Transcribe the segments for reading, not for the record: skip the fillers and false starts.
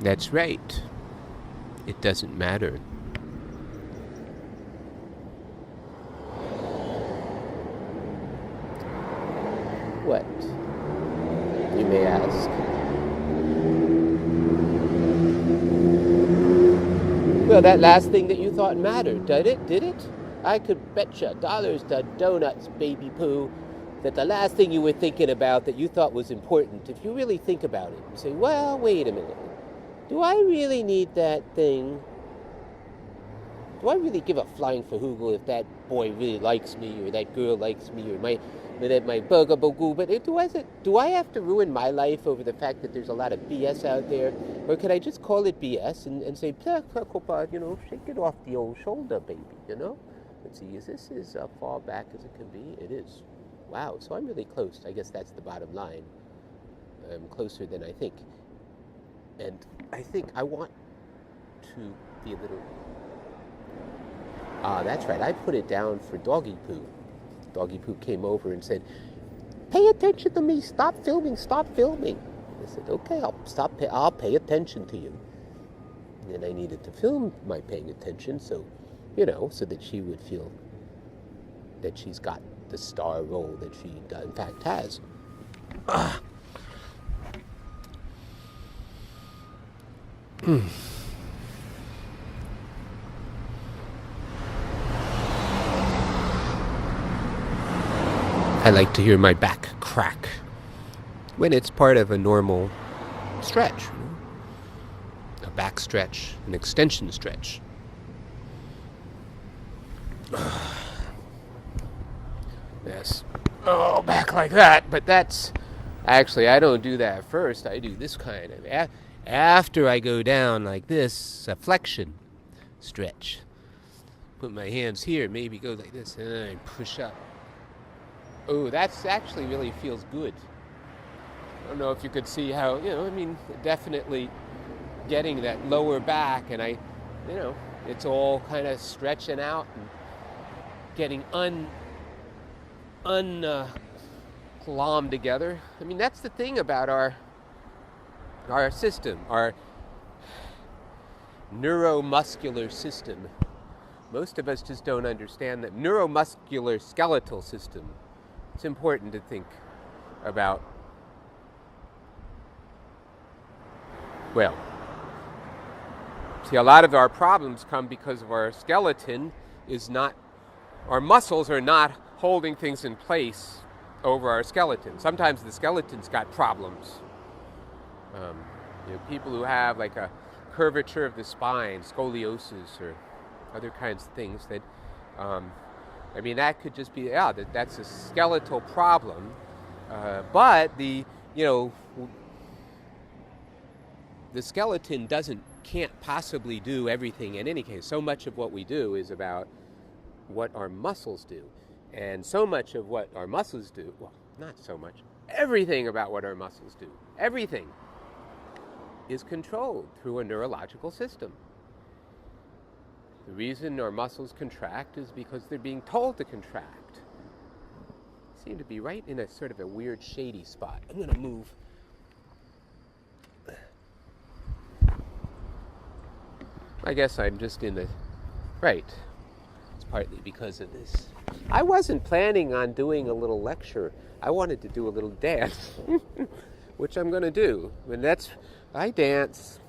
That's right. It doesn't matter. What? You may ask. Well, that last thing that you thought mattered, did it? Did it? I could bet you dollars to donuts, baby poo, that the last thing you were thinking about that you thought was important, if you really think about it, you say, well, wait a minute. Do I really need that thing? Do I really give a flying fahoogle if that boy really likes me, or that girl likes me, or my bugaboo? But do I have to ruin my life over the fact that there's a lot of BS out there? Or could I just call it BS and say, shake it off the old shoulder, baby, Let's see, is this as far back as it can be? It is. Wow, so I'm really close. I guess that's the bottom line. I'm closer than I think. And I think I want to be a little... that's right. I put it down for Doggy Poo. Doggy Poo came over and said, pay attention to me. Stop filming. Stop filming. I said, okay, I'll pay attention to you. And I needed to film my paying attention so that she would feel that she's got the star role that she, in fact, has. I like to hear my back crack when it's part of a normal stretch. A back stretch, an extension stretch. Yes. Oh, back like that. But that's... Actually, I don't do that first. I do this kind of... After I go down like this, a flexion stretch. Put my hands here, maybe go like this, and then I push up. Oh, that's actually really feels good. I don't know if you could see how, definitely getting that lower back, and it's all kind of stretching out and getting glommed together. I mean, that's the thing about our system, our neuromuscular system. Most of us just don't understand that neuromuscular skeletal system. It's important to think about. Well, see, a lot of our problems come because of our skeleton our muscles are not holding things in place over our skeleton. Sometimes the skeleton's got problems. People who have like a curvature of the spine, scoliosis, or other kinds of things that, that could just be, that's a skeletal problem. But the skeleton can't possibly do everything in any case. So much of what we do is about what our muscles do. And so much of what our muscles do, well, not so much, everything about what our muscles do, everything is controlled through a neurological system. The reason our muscles contract is because they're being told to contract. I seem to be right in a sort of a weird shady spot. I'm going to move. I guess I'm just in the... Right. It's partly because of this. I wasn't planning on doing a little lecture. I wanted to do a little dance, which I'm going to do. I dance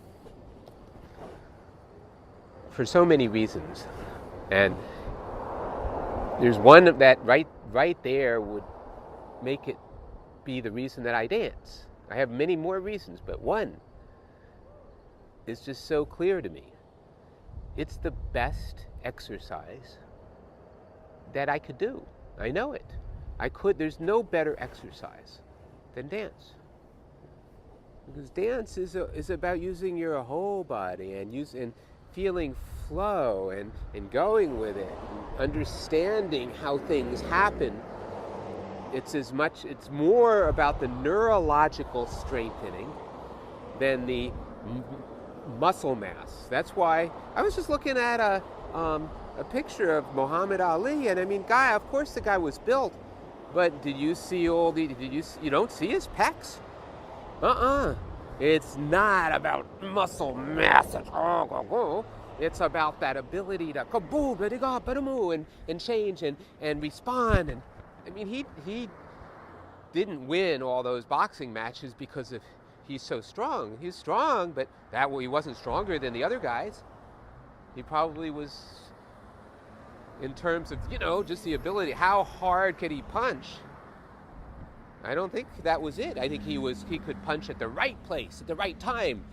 for so many reasons. And there's one that right there would make it be the reason that I dance. I have many more reasons, but one is just so clear to me. It's the best exercise that I could do. I know it. There's no better exercise than dance. Because dance is about using your whole body and feeling flow and going with it, and understanding how things happen. It's more about the neurological strengthening than the muscle mass. That's why I was just looking at a picture of Muhammad Ali, and of course the guy was built, but did you see you don't see his pecs? It's not about muscle mass. It's about that ability to kaboom, and change and respond. And I mean, he didn't win all those boxing matches because of he's so strong. He's strong, but he wasn't stronger than the other guys. He probably was, in terms of just the ability. How hard could he punch? I don't think that was it. I think he could punch at the right place at the right time.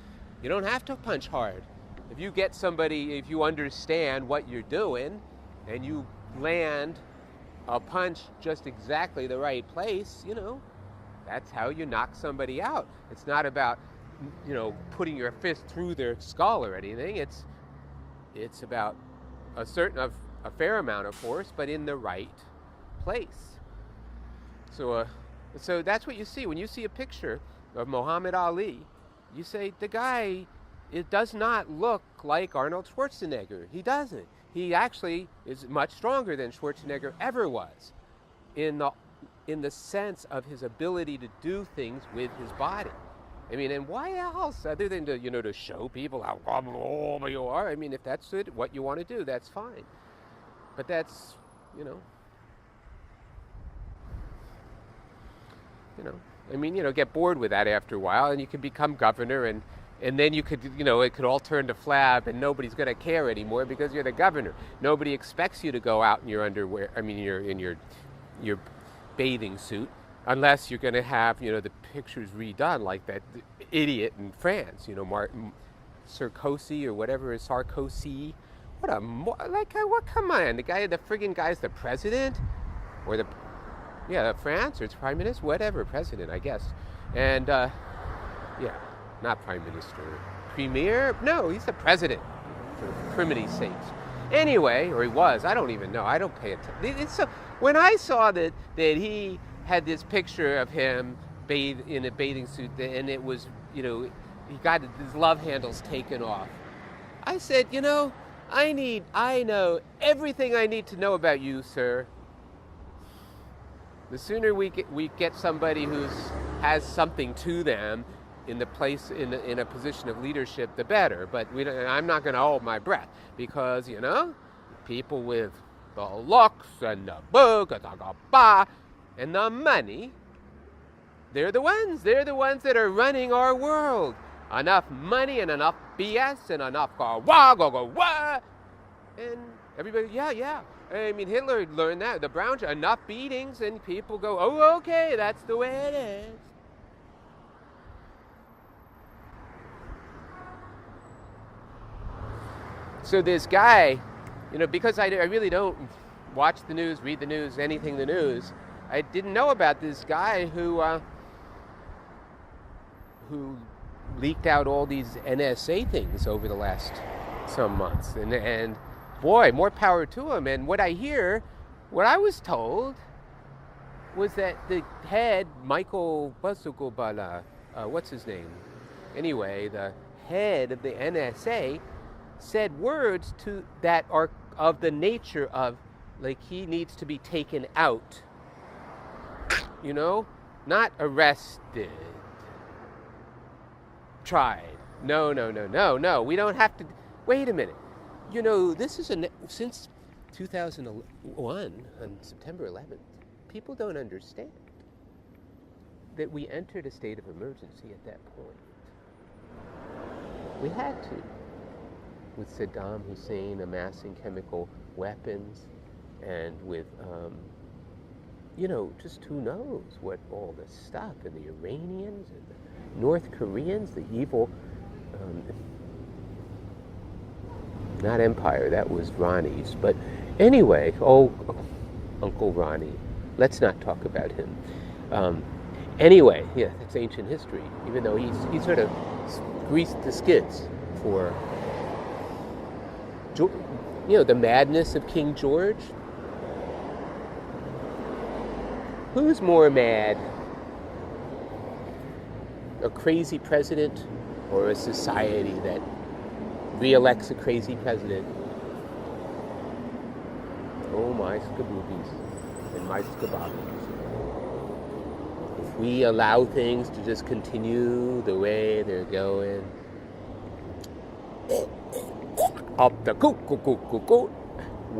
You don't have to punch hard. If you understand what you're doing, and you land a punch just exactly the right place, that's how you knock somebody out. It's not about, putting your fist through their skull or anything. It's about a fair amount of force, but in the right place. So that's what you see when you see a picture of Muhammad Ali. You say the guy, it does not look like Arnold Schwarzenegger. He doesn't. He actually is much stronger than Schwarzenegger ever was, in the sense of his ability to do things with his body. I mean, and why else other than to show people how blah you are? I mean, if that's what you want to do, that's fine. But that's get bored with that after a while, and you can become governor, and then you could, it could all turn to flab, and nobody's going to care anymore because you're the governor. Nobody expects you to go out in your underwear. I mean, you're in your bathing suit, unless you're going to have, the pictures redone like that idiot in France, Martin Sarkozy or whatever is Sarkozy. Come on, the friggin' guy's the president, or the France, or it's prime minister, whatever, president, I guess. And, not prime minister. Premier? No, he's the president, for criminy's sakes. Anyway, or he was, I don't even know. I don't pay attention. So, when I saw that he had this picture of him bathed in a bathing suit, and it was, he got his love handles taken off, I said, I know everything I need to know about you, sir. The sooner we get somebody who has something to them in a position of leadership, the better. But I'm not going to hold my breath, because people with the looks and the book and the money, they're the ones that are running our world. Enough money and enough BS and enough and everybody, yeah. I mean, Hitler learned that. The Browns, enough beatings, and people go, oh, okay, that's the way it is. So this guy, because I really don't watch the news, read the news, anything the news, I didn't know about this guy who leaked out all these NSA things over the last some months. And boy, more power to him. And what I was told, was that the head, Michael Basukobala, what's his name? Anyway, the head of the NSA said words that are of the nature of, like, he needs to be taken out. Not arrested, tried. No. We don't have to. Wait a minute. This is since 2001, on September 11th, people don't understand that we entered a state of emergency at that point. We had to, with Saddam Hussein amassing chemical weapons, and with, just who knows what all this stuff, and the Iranians and the North Koreans, the evil, not empire, that was Ronnie's, but anyway, Uncle Ronnie, let's not talk about him. Anyway, that's ancient history, even though he sort of greased the skids for, the madness of King George. Who's more mad? A crazy president, or a society that re-elects a crazy president? Oh, my skaboobies and my skabobbies. we allow things to just continue the way they're going, up the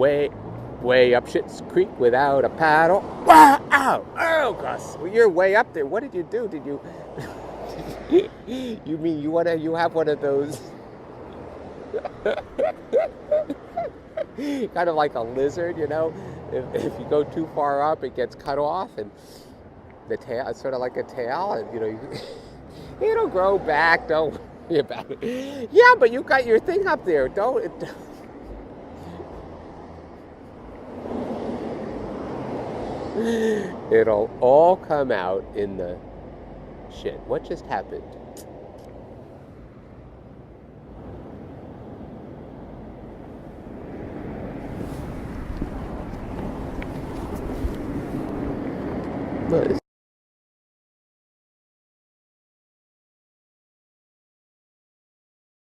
way up Schitt's Creek without a paddle. Wow! Ow! Oh, Gus! Well, you're way up there. What did you do? Did you? You mean you have one of those? Kind of like a lizard, you know. If you go too far up, it gets cut off, and the tail, it's sort of like a tail, and you know, it'll grow back. Don't worry about it. Yeah, but you got your thing up there. It'll all come out in the shit. What just happened?